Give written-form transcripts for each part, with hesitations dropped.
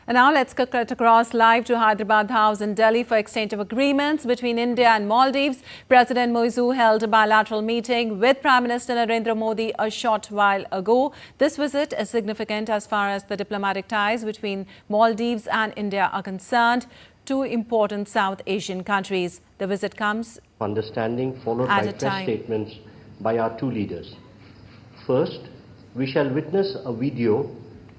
And now let's cut across live to Hyderabad House in Delhi for exchange of agreements between India and Maldives. President Muizzu held a bilateral meeting with Prime Minister Narendra Modi a short while ago. This visit is significant as far as the diplomatic ties between Maldives and India are concerned, two important South Asian countries. The visit comes understanding followed by press statements by our two leaders. First, we shall witness a video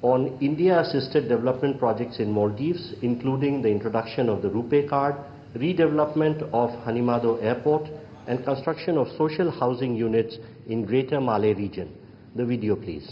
on India-assisted development projects in Maldives, including the introduction of the RuPay card, redevelopment of Hanimado Airport, and construction of social housing units in Greater Malay region. The video, please.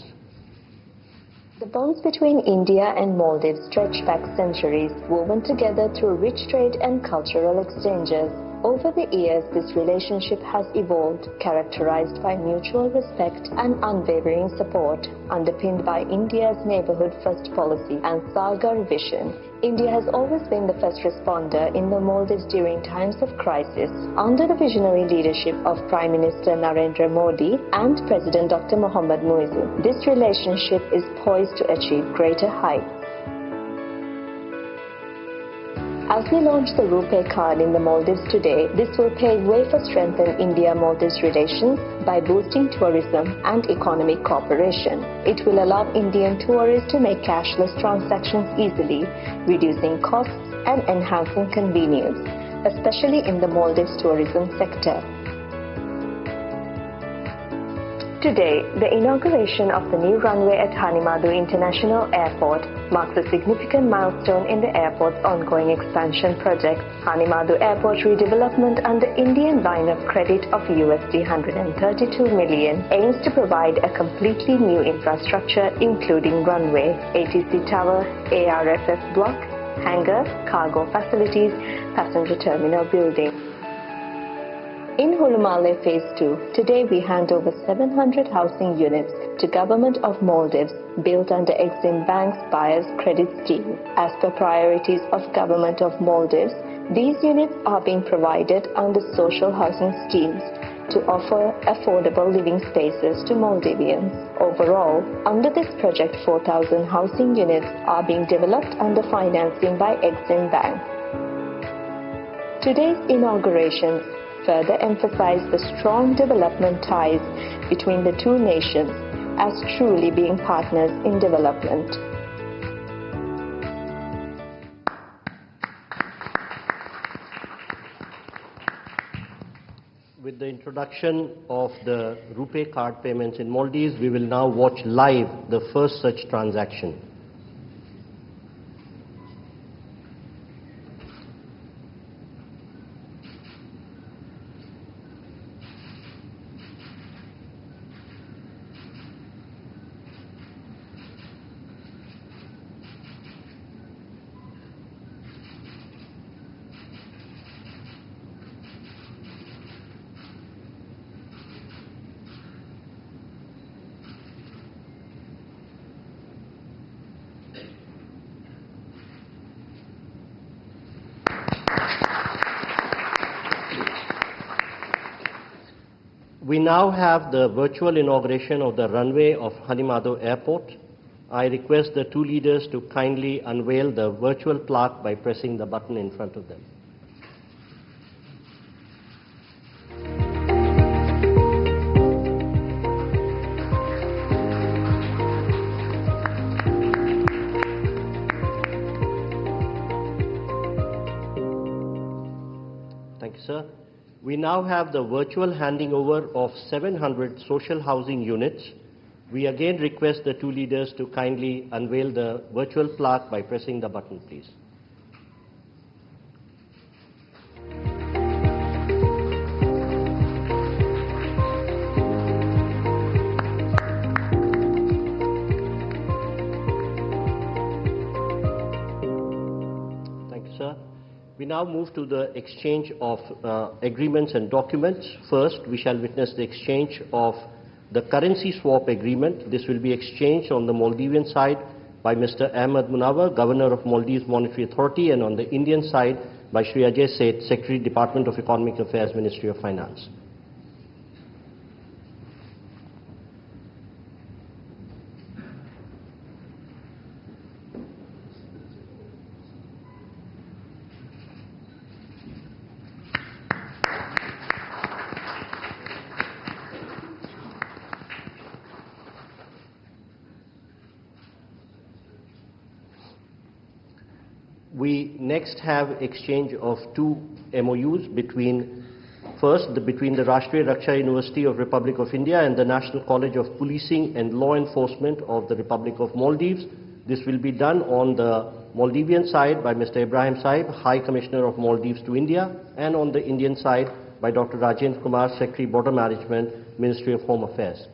The bonds between India and Maldives stretch back centuries, woven together through rich trade and cultural exchanges. Over the years, this relationship has evolved, characterized by mutual respect and unwavering support, underpinned by India's neighborhood first policy and Sagar vision. India has always been the first responder in the Maldives during times of crisis. Under the visionary leadership of Prime Minister Narendra Modi and President Dr. Mohamed Muizzu, this relationship is poised to achieve greater heights. As we launch the RuPay card in the Maldives today, this will pave way for strengthening India-Maldives relations by boosting tourism and economic cooperation. It will allow Indian tourists to make cashless transactions easily, reducing costs and enhancing convenience, especially in the Maldives tourism sector. Today, the inauguration of the new runway at Hanimado International Airport marks a significant milestone in the airport's ongoing expansion project. Hanimado Airport redevelopment under Indian line of credit of USD 132 million aims to provide a completely new infrastructure including runway, ATC tower, ARFF block, hangar, cargo facilities, passenger terminal building. In Hulumale Phase 2, today we hand over 700 housing units to Government of Maldives built under Exim Bank's Buyer's Credit Scheme. As per priorities of Government of Maldives, these units are being provided under social housing schemes to offer affordable living spaces to Maldivians. Overall, under this project, 4,000 housing units are being developed under financing by Exim Bank. Today's inaugurations further emphasize the strong development ties between the two nations as truly being partners in development. With the introduction of the RuPay card payments in Maldives, we will now watch live the first such transaction. We now have the virtual inauguration of the runway of Hanimado Airport. I request the two leaders to kindly unveil the virtual plaque by pressing the button in front of them. Thank you, sir. We now have the virtual handing over of 700 social housing units. We again request the two leaders to kindly unveil the virtual plaque by pressing the button, please. Thank you, sir. We now move to the exchange of agreements and documents. First, we shall witness the exchange of the currency swap agreement. This will be exchanged on the Maldivian side by Mr. Ahmed Munawar, Governor of Maldives Monetary Authority, and on the Indian side by Shri Ajay Seth, Secretary, Department of Economic Affairs, Ministry of Finance. We next have exchange of two MOUs between the Rashtriya Raksha University of Republic of India and the National College of Policing and Law Enforcement of the Republic of Maldives. This will be done on the Maldivian side by Mr. Ibrahim Saib, High Commissioner of Maldives to India, and on the Indian side by Dr. Rajendra Kumar, Secretary Border Management, Ministry of Home Affairs.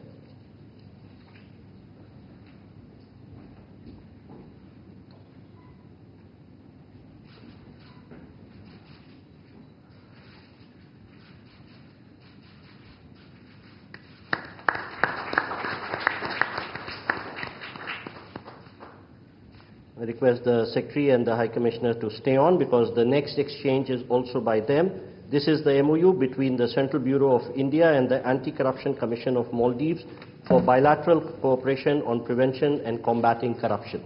I request the Secretary and the High Commissioner to stay on because the next exchange is also by them. This is the MOU between the Central Bureau of India and the Anti-Corruption Commission of Maldives for bilateral cooperation on prevention and combating corruption.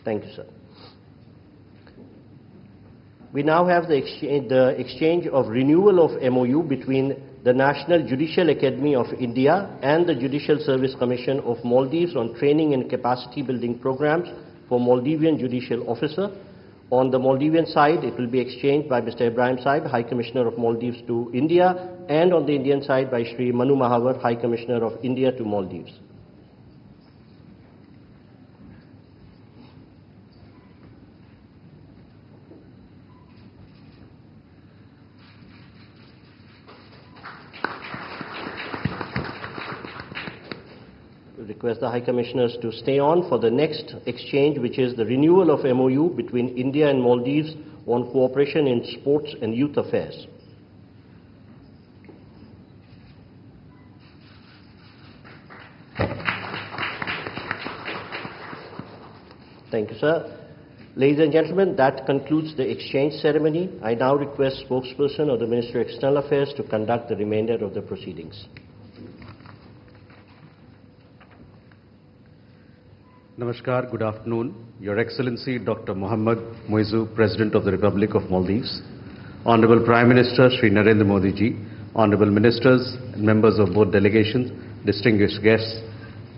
Thank you, sir. We now have the exchange of renewal of MOU between the National Judicial Academy of India and the Judicial Service Commission of Maldives on training and capacity building programs for Maldivian judicial officer. On the Maldivian side, it will be exchanged by Mr. Ibrahim Saib, High Commissioner of Maldives to India, and on the Indian side by Shri Manu Mahavar, High Commissioner of India to Maldives. Request the High Commissioners to stay on for the next exchange, which is the renewal of MOU between India and Maldives on cooperation in sports and youth affairs. Thank you, sir. Ladies and gentlemen, that concludes the exchange ceremony. I now request spokesperson of the Ministry of External Affairs to conduct the remainder of the proceedings. Namaskar, good afternoon. Your Excellency Dr. Mohamed, Muizzu, President of the Republic of Maldives, Honorable Prime Minister Shri Narendra Modi ji, Honorable Ministers and members of both delegations, distinguished guests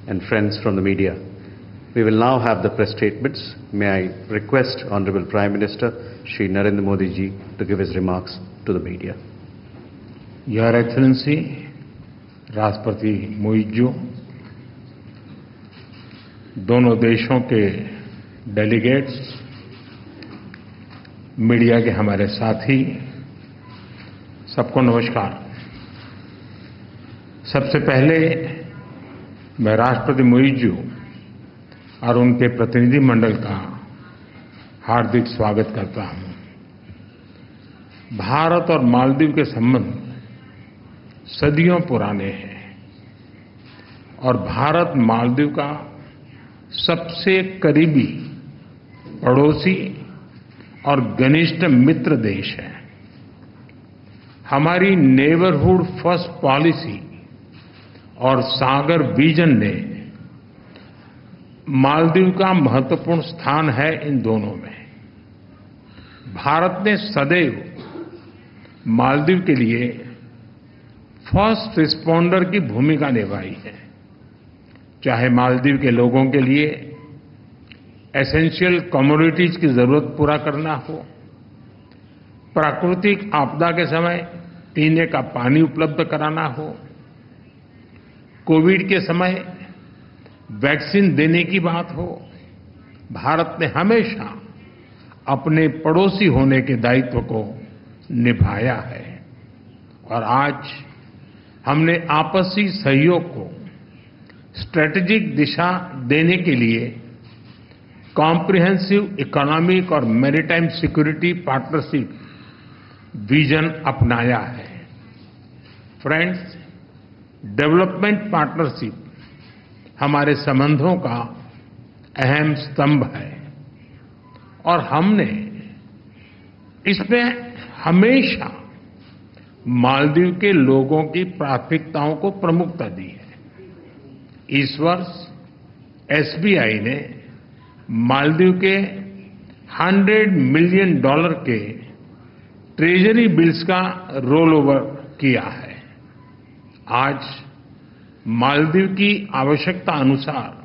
and friends from the media. We will now have the press statements. May I request Honorable Prime Minister Shri Narendra Modi ji to give his remarks to the media. Your Excellency, Rashtrapati Muizzu, दोनों देशों के delegates, media के हमारे साथी, सबको नमस्कार। सबसे पहले मैं राष्ट्रपति मुइज्जू और उनके प्रतिनिधि मंडल का हार्दिक स्वागत करता हूं। भारत और मालदीव के संबंध सदियों पुराने हैं और भारत मालदीव का सबसे करीबी पड़ोसी और घनिष्ठ मित्र देश है। हमारी नेबरहुड फर्स्ट पॉलिसी और सागर विजन ने मालदीव का महत्वपूर्ण स्थान है इन दोनों में। भारत ने सदैव मालदीव के लिए फर्स्ट रिस्पॉन्डर की भूमिका निभाई है, चाहे मालदीव के लोगों के लिए एसेंशियल कमोडिटीज की जरूरत पूरा करना हो, प्राकृतिक आपदा के समय पीने का पानी उपलब्ध कराना हो, कोविड के समय वैक्सीन देने की बात हो। भारत ने हमेशा अपने पड़ोसी होने के दायित्व को निभाया है और आज हमने आपसी सहयोग को स्ट्रेटेजिक दिशा देने के लिए कॉम्प्रिहेंसिव इकोनॉमिक और मैरीटाइम सिक्योरिटी पार्टनरशिप विजन अपनाया है। फ्रेंड्स, डेवलपमेंट पार्टनरशिप हमारे संबंधों का अहम स्तंभ है और हमने इसमें हमेशा मालदीव के लोगों की प्राथमिकताओं को प्रमुखता दी है। इस वर्ष एसबीआई ने मालदीव के $100 मिलियन के ट्रेजरी बिल्स का रोल ओवर किया है। आज मालदीव की आवश्यकता अनुसार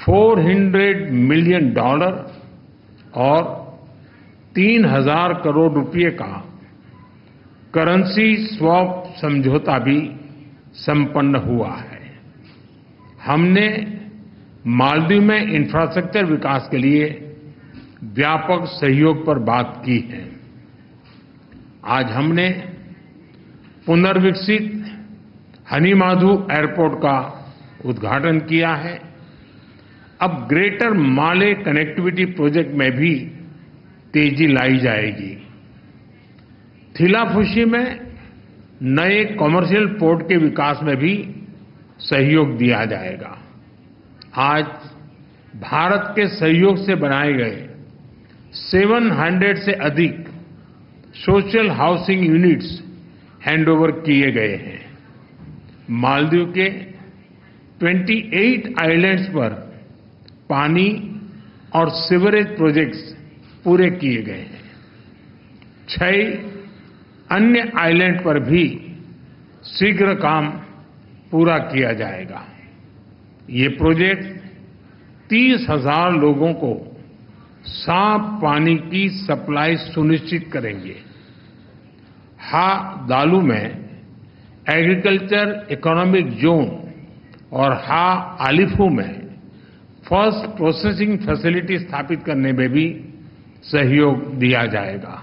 $400 मिलियन और 3,000 करोड़ रुपए का करेंसी स्वैप समझौता भी संपन्न हुआ है। हमने मालदीव में इंफ्रास्ट्रक्चर विकास के लिए व्यापक सहयोग पर बात की है। आज हमने पुनर्विकसित हनीमाधु एयरपोर्ट का उद्घाटन किया है। अब ग्रेटर माले कनेक्टिविटी प्रोजेक्ट में भी तेजी लाई जाएगी। थिलाफुशी में नए कमर्शियल पोर्ट के विकास में भी सहयोग दिया जाएगा। आज भारत के सहयोग से बनाए गए 700 से अधिक सोशल हाउसिंग यूनिट्स हैंडओवर किए गए हैं। मालदीव के 28 आइलैंड्स पर पानी और सीवरेज प्रोजेक्ट्स पूरे किए गए हैं। 6 अन्य आइलैंड पर भी शीघ्र काम पूरा किया जाएगा। ये प्रोजेक्ट 30,000 लोगों को साफ पानी की सप्लाई सुनिश्चित करेंगे। दालू में एग्रीकल्चर इकोनॉमिक जोन और आलिफू में फर्स्ट प्रोसेसिंग फैसिलिटी स्थापित करने में भी सहयोग दिया जाएगा।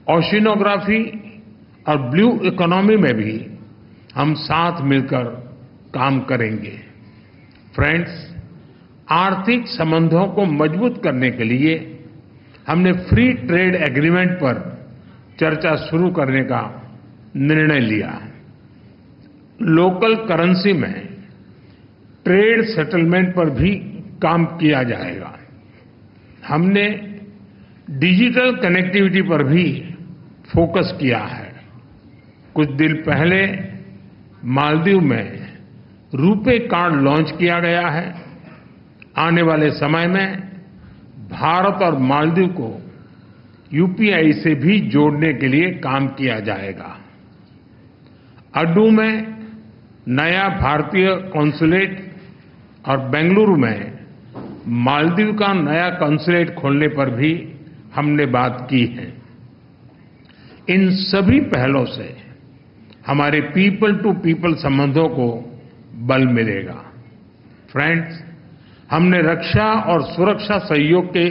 ओशिनोग्राफी और ब्लू इकोनॉमी में भी हम साथ मिलकर काम करेंगे। फ्रेंड्स, आर्थिक संबंधों को मजबूत करने के लिए हमने फ्री ट्रेड एग्रीमेंट पर चर्चा शुरू करने का निर्णय लिया। लोकल करेंसी में ट्रेड सेटलमेंट पर भी काम किया जाएगा। हमने डिजिटल कनेक्टिविटी पर भी फोकस किया है। कुछ दिन पहले मालदीव में रुपे कार्ड लॉन्च किया गया है। आने वाले समय में भारत और मालदीव को यूपीआई से भी जोड़ने के लिए काम किया जाएगा। अड्डू में नया भारतीय कॉन्सुलेट और बेंगलुरु में मालदीव का नया कॉन्सुलेट खोलने पर भी हमने बात की है। इन सभी पहलों से हमारे पीपल टू पीपल संबंधों को बल मिलेगा। फ्रेंड्स, हमने रक्षा और सुरक्षा सहयोग के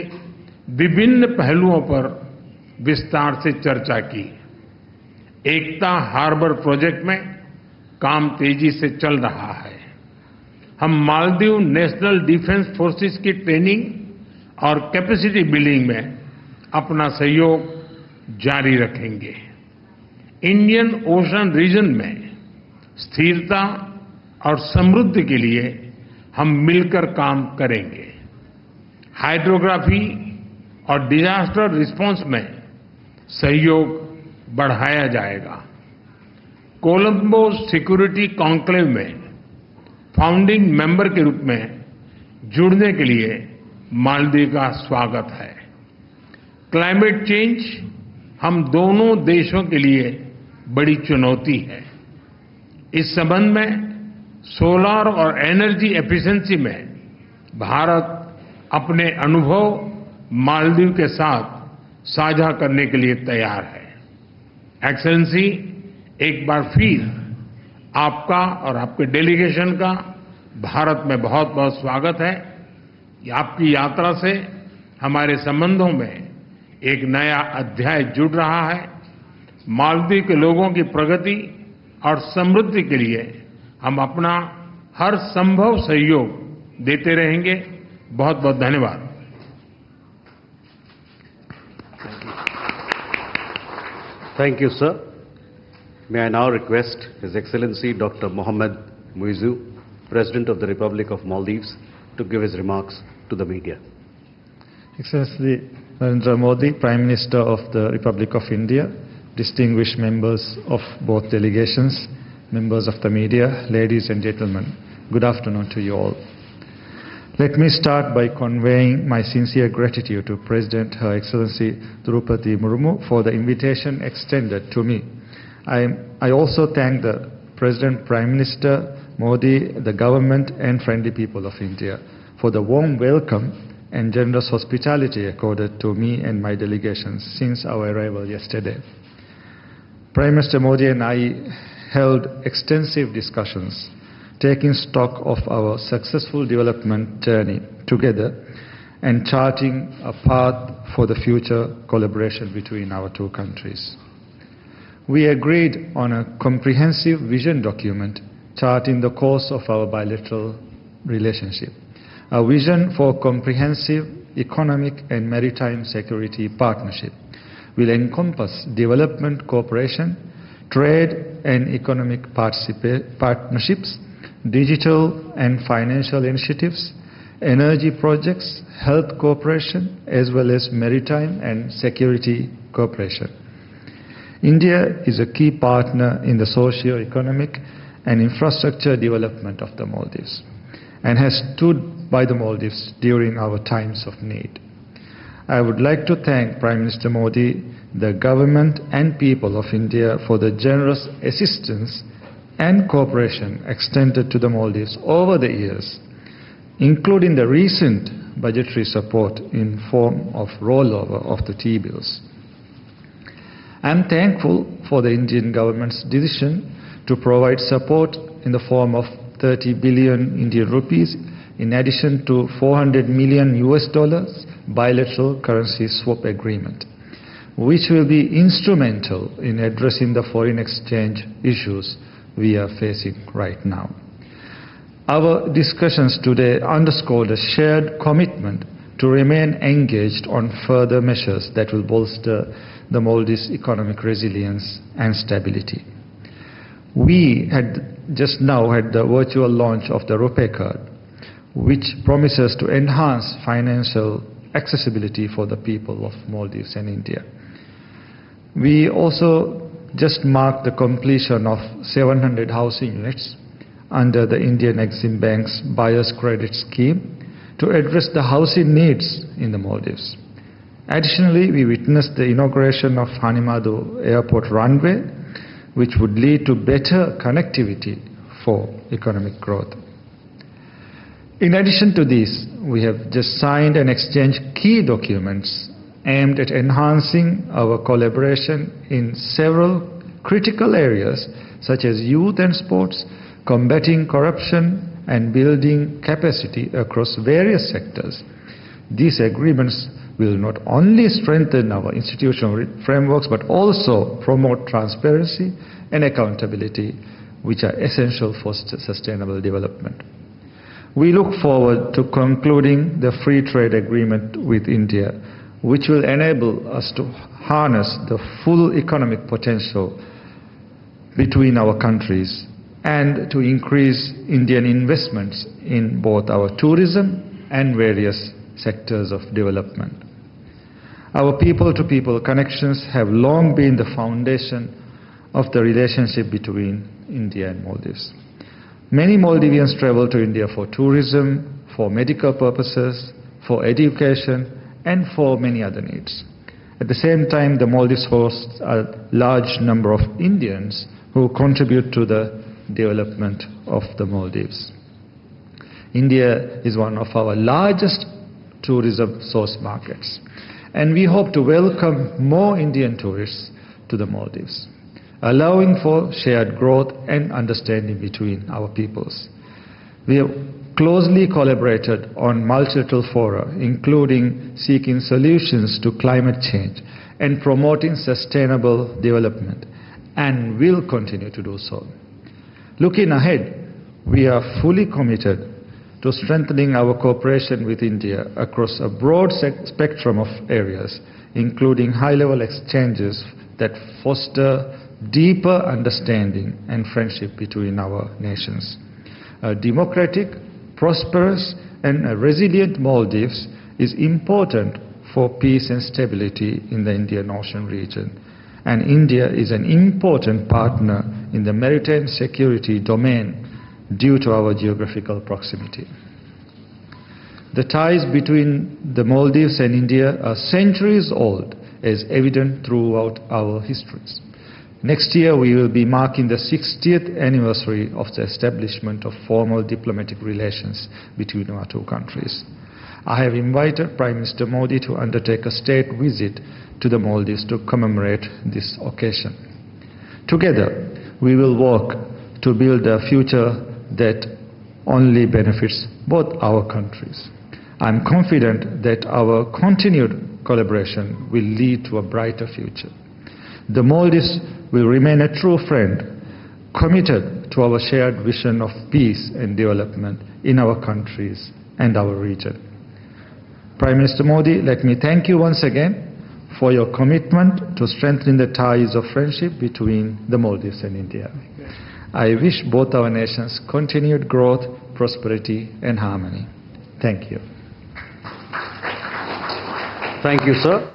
विभिन्न पहलुओं पर विस्तार से चर्चा की। एकता हार्बर प्रोजेक्ट में काम तेजी से चल रहा है। हम मालदीव नेशनल डिफेंस फोर्सेस की ट्रेनिंग और कैपेसिटी बिल्डिंग में अपना सहयोग जारी रखेंगे। इंडियन ओशन रीजन में स्थिरता और समृद्धि के लिए हम मिलकर काम करेंगे। हाइड्रोग्राफी और डिजास्टर रिस्पांस में सहयोग बढ़ाया जाएगा। कोलंबो सिक्योरिटी कॉन्क्लेव में फाउंडिंग मेंबर के रूप में जुड़ने के लिए मालदीव का स्वागत है। क्लाइमेट चेंज हम दोनों देशों के लिए बड़ी चुनौती है। इस संबंध में सोलर और एनर्जी एफिशिएंसी में भारत अपने अनुभव मालदीव के साथ साझा करने के लिए तैयार है। एक्सेलेंसी, एक बार फिर आपका और आपके डेलीगेशन का भारत में बहुत बहुत स्वागत है। आपकी यात्रा से हमारे संबंधों में एक नया अध्याय जुड़ रहा है। मालदीव के लोगों की प्रगति और समृद्धि के लिए हम अपना हर संभव सहयोग देते रहेंगे। बहुत बहुत धन्यवाद। Thank you, sir. May I now request His Excellency Dr. Mohamed Muizzu, President of the Republic of Maldives, to give his remarks to the media. Excellency Narendra Modi, Prime Minister of the Republic of India, distinguished members of both delegations, members of the media, ladies and gentlemen, good afternoon to you all. Let me start by conveying my sincere gratitude to President Her Excellency Draupadi Murmu for the invitation extended to me. I also thank the President, Prime Minister Modi, the government and friendly people of India for the warm welcome and generous hospitality accorded to me and my delegations since our arrival yesterday. Prime Minister Modi and I held extensive discussions, taking stock of our successful development journey together and charting a path for the future collaboration between our two countries. We agreed on a comprehensive vision document charting the course of our bilateral relationship. A vision for comprehensive economic and maritime security partnership will encompass development cooperation, trade and economic partnerships, digital and financial initiatives, energy projects, health cooperation, as well as maritime and security cooperation. India is a key partner in the socio-economic and infrastructure development of the Maldives and has stood by the Maldives during our times of need. I would like to thank Prime Minister Modi, the government and people of India for the generous assistance and cooperation extended to the Maldives over the years, including the recent budgetary support in form of rollover of the T-bills. I am thankful for the Indian government's decision to provide support in the form of 30 billion Indian rupees in addition to $400 million bilateral currency swap agreement, which will be instrumental in addressing the foreign exchange issues we are facing right now. Our discussions today underscored a shared commitment to remain engaged on further measures that will bolster the Maldives' economic resilience and stability. We had just now had the virtual launch of the RuPay card, which promises to enhance financial accessibility for the people of Maldives and India. We also just marked the completion of 700 housing units under the Indian Exim Bank's Buyer's Credit Scheme to address the housing needs in the Maldives. Additionally, we witnessed the inauguration of Hanimadu Airport runway, which would lead to better connectivity for economic growth. In addition to this, we have just signed and exchanged key documents aimed at enhancing our collaboration in several critical areas such as youth and sports, combating corruption, and building capacity across various sectors. These agreements will not only strengthen our institutional frameworks but also promote transparency and accountability, which are essential for sustainable development. We look forward to concluding the free trade agreement with India, which will enable us to harness the full economic potential between our countries and to increase Indian investments in both our tourism and various sectors of development. Our people-to-people connections have long been the foundation of the relationship between India and Maldives. Many Maldivians travel to India for tourism, for medical purposes, for education, and for many other needs. At the same time, the Maldives hosts a large number of Indians who contribute to the development of the Maldives. India is one of our largest tourism source markets, and we hope to welcome more Indian tourists to the Maldives, allowing for shared growth and understanding between our peoples. We have closely collaborated on multilateral fora, including seeking solutions to climate change and promoting sustainable development, and will continue to do so. Looking ahead, we are fully committed to strengthening our cooperation with India across a broad spectrum of areas, including high-level exchanges that foster deeper understanding and friendship between our nations. A democratic, prosperous, and a resilient Maldives is important for peace and stability in the Indian Ocean region, and India is an important partner in the maritime security domain due to our geographical proximity. The ties between the Maldives and India are centuries old, as evident throughout our histories. Next year, we will be marking the 60th anniversary of the establishment of formal diplomatic relations between our two countries. I have invited Prime Minister Modi to undertake a state visit to the Maldives to commemorate this occasion. Together, we will work to build a future that only benefits both our countries. I am confident that our continued collaboration will lead to a brighter future. The Maldives will remain a true friend, committed to our shared vision of peace and development in our countries and our region. Prime Minister Modi, let me thank you once again for your commitment to strengthening the ties of friendship between the Maldives and India. I wish both our nations continued growth, prosperity and harmony. Thank you. Thank you, sir.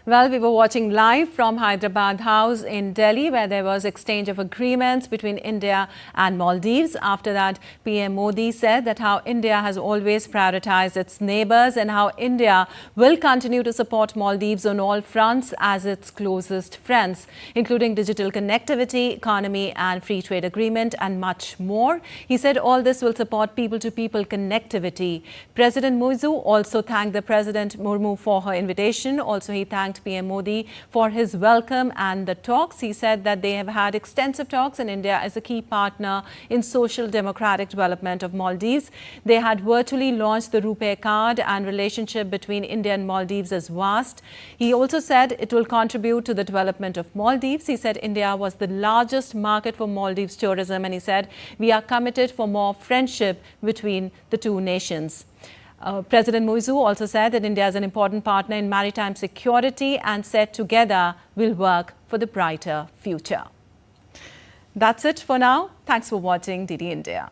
Well, we were watching live from Hyderabad House in Delhi, where there was exchange of agreements between India and Maldives. After that, PM Modi said that how India has always prioritized its neighbors and how India will continue to support Maldives on all fronts as its closest friends, including digital connectivity, economy and free trade agreement and much more. He said all this will support people-to-people connectivity. President Muizzu also thanked the President Murmu for her invitation. Also, he thanked PM Modi for his welcome and the talks. He said that they have had extensive talks and India is a key partner in social democratic development of Maldives. They had virtually launched the RuPay card and relationship between India and Maldives is vast. He also said it will contribute to the development of Maldives. He said India was the largest market for Maldives tourism and he said we are committed for more friendship between the two nations. President Muizzu also said that India is an important partner in maritime security and said together we'll work for the brighter future. That's it for now. Thanks for watching DD India.